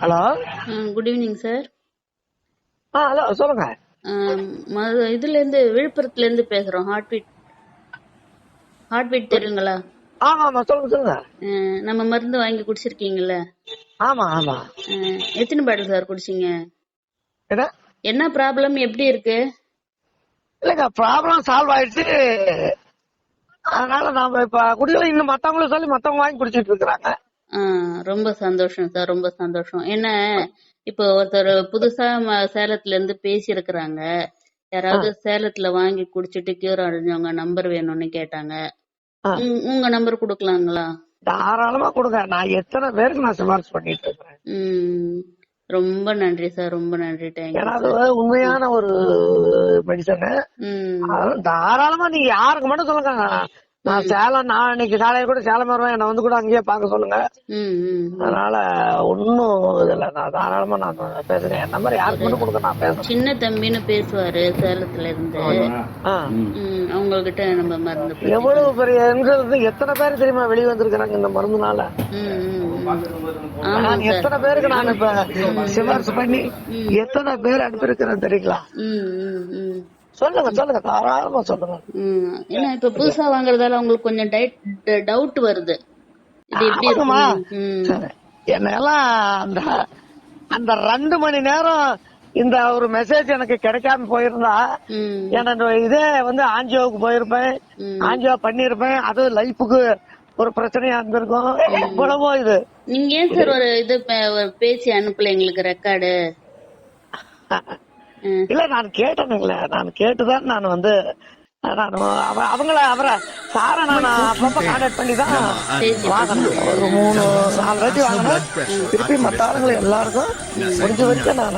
Hello. Good evening sir. Hello சொல்லுங்க. இதுல இருந்து விழுப்புரத்துல இருந்து பேசுறோம். ஹார்ட் பீட் தெரியுங்களா? ஆமா ஆமா சொல்லுங்க சொல்லுங்க. நம்ம மருந்து வாங்கி குடிச்சிருக்கீங்கல்ல? ஆமா ஆமா. எத்தனை பாட்டில் சார் குடிச்சீங்க? என்ன ப்ராப்ளம், எப்படி இருக்கு? இல்லங்க, ப்ராப்ளம் சால்வ் ஆயிடுச்சு. அதனால நாம இப்ப குடிக்கல. இன்னும் மத்தவங்களும் சொல்லி மத்தவங்க வாங்கி குடிச்சிட்டு இருக்காங்க. ரொம்ப சந்தோஷம் சார், ரொம்ப சந்தோஷம். என்ன இப்போ ஒருத்தர் புதுசா சேலத்துல இருந்து பேசி இருக்கிறாங்க. யாராவது சேலத்துல வாங்கி குடிச்சிட்டு கியூர் அடைஞ்சவங்க நம்பர் வேணும்னு கேட்டாங்க. உங்க நம்பர் குடுக்கலாங்களா? தாராளமா கொடுங்க. நான் எத்தனை பேருக்கு நான் சிபாரிசு பண்ணிட்டு இருக்கேன். ரொம்ப நன்றி சார், ரொம்ப நன்றி. ஏன்னா உண்மையான ஒரு மெடிசன். தாராளமா நீங்க யாருக்கு மட்டும் சொல்லுங்க. நான் சேலம், நான் இன்னைக்கு காலையில கூட சேலம் வருவேன். என்ன வந்து கூட அங்கேயே பாக்க சொல்லுங்க. அதனால ஒன்னும் இதுல நான் தாராளமா நான் பேசுறேன். என் நம்பர் யாருக்கு மட்டும் கொடுக்க நான் பேசுறேன். சின்ன தம்பின்னு பேசுவாரு சேலத்துல இருந்து. அவங்ககிட்ட நம்ம மருந்து எவ்வளவு பெரிய எத்தனை பேர் தெரியுமா வெளியே வந்திருக்கிறாங்க இந்த மருந்துனால. நான் எத்தனை பேருக்கு நான் இப்ப சிபாரிசு பண்ணி எத்தனை பேர் அனுப்பியிருக்கிறேன் தெரியுங்களா? சொல்லுங்க சொல்லுங்க, தாராளமா சொல்லுங்க. ஏன்னா இப்ப புதுசா வாங்குறதால உங்களுக்கு கொஞ்சம் டவுட் வருது. என்னெல்லாம் அந்த 2 மணி நேரம் இந்த ஒரு மெசேஜ் எனக்கு கிடைக்காம போயிருந்தா எனக்கு இதே ஆஞ்சியோவுக்கு போயிருப்பேன், ஆஞ்சியோ பண்ணிருப்பேன். அது லைஃபுக்கு ஒரு பிரச்சனையா இருந்திருக்கும். எவ்வளவோ இது. நீங்க ஏன் சார் ஒரு இது பேசி அனுப்பல எங்களுக்கு ரெக்கார்டு? இல்ல, நான் கேட்டேனுங்களே. நான் கேட்டுதான் நான் அவரை சார நான் அப்பப்ப கான்டாக்ட் பண்ணி தான் வாங்கினேன். ஒரு 3-4 வாட்டி வாங்கினேன். திருப்பி மற்ற ஆளுங்களை எல்லாருக்கும் முடிஞ்ச வரைக்கும் நான்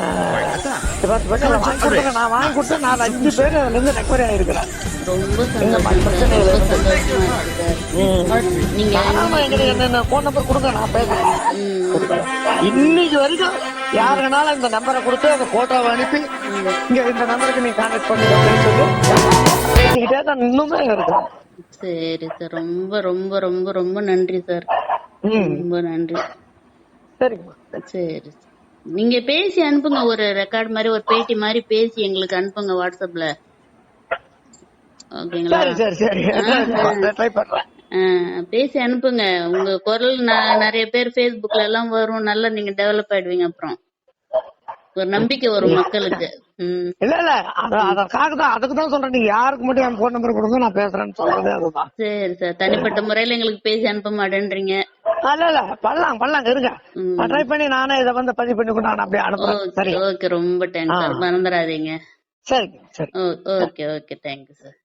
வாங்கி கொடுத்தேன். நான் வாங்கி கொடுத்தேன். 4-5 பேர் அதுல இருந்து ரெக்கவரி ஆயிருக்கிறேன். என்ன போன் நம்பர் கொடுங்க, நான் பேசுறேன். இன்னைக்கு வரைக்கும் யாருனாலும் இந்த நம்பரை கொடுத்து அந்த போட்டோவை அனுப்பி இங்க இந்த நம்பருக்கு நீங்க கான்டாக்ட் பண்ணுங்க அப்படின்னு சொல்லி பேசிக்கிட்டே தான் இன்னுமே இருக்கேன். சரி சார், ரொம்ப ரொம்ப ரொம்ப ரொம்ப நன்றி சார். ரொம்ப நன்றி. சரிங்கம்மா. சரி, நீங்க பேசி அனுப்புங்க. ஒரு ரெக்கார்ட் மாதிரி, ஒரு பேட்டி மாதிரி பேசி எங்களுக்கு அனுப்புங்க வாட்ஸ்அப்ல. ஓகேங்களா? சரி சரி, ட்ரை பண்றேன். பேசி அனுப்புங்க. உங்க குரல் நிறைய பேர் Facebookல எல்லாம் வரும். நல்லா நீங்க டெவலப் ஆயிடுவீங்க. அப்புறம் ஒரு நம்பிக்கை வரும் மக்களுக்கு. இல்ல இல்ல, அதற்காக தான், அதுக்கு தான் சொல்றேன். நீங்க யாருக்கு மட்டும் என் போன் நம்பர் கொடுங்க, நான் பேசுறேன்னு சொல்றதே அதுதான். சரி சார், தனிப்பட்ட முறையில எங்களுக்கு பேசி அனுப்ப மாட்டேன்றீங்க. இல்ல இல்ல, பண்ணலாம் இருங்க. ட்ரை பண்ணி நானே இதை பதிவு பண்ணி கூட நான் அப்படியே அனுப்புறேன். சரி, ஓகே, ரொம்ப தேங்க்ஸ் சார். மறந்துடாதீங்க. சரி சரி. Okay okay, thank you sir.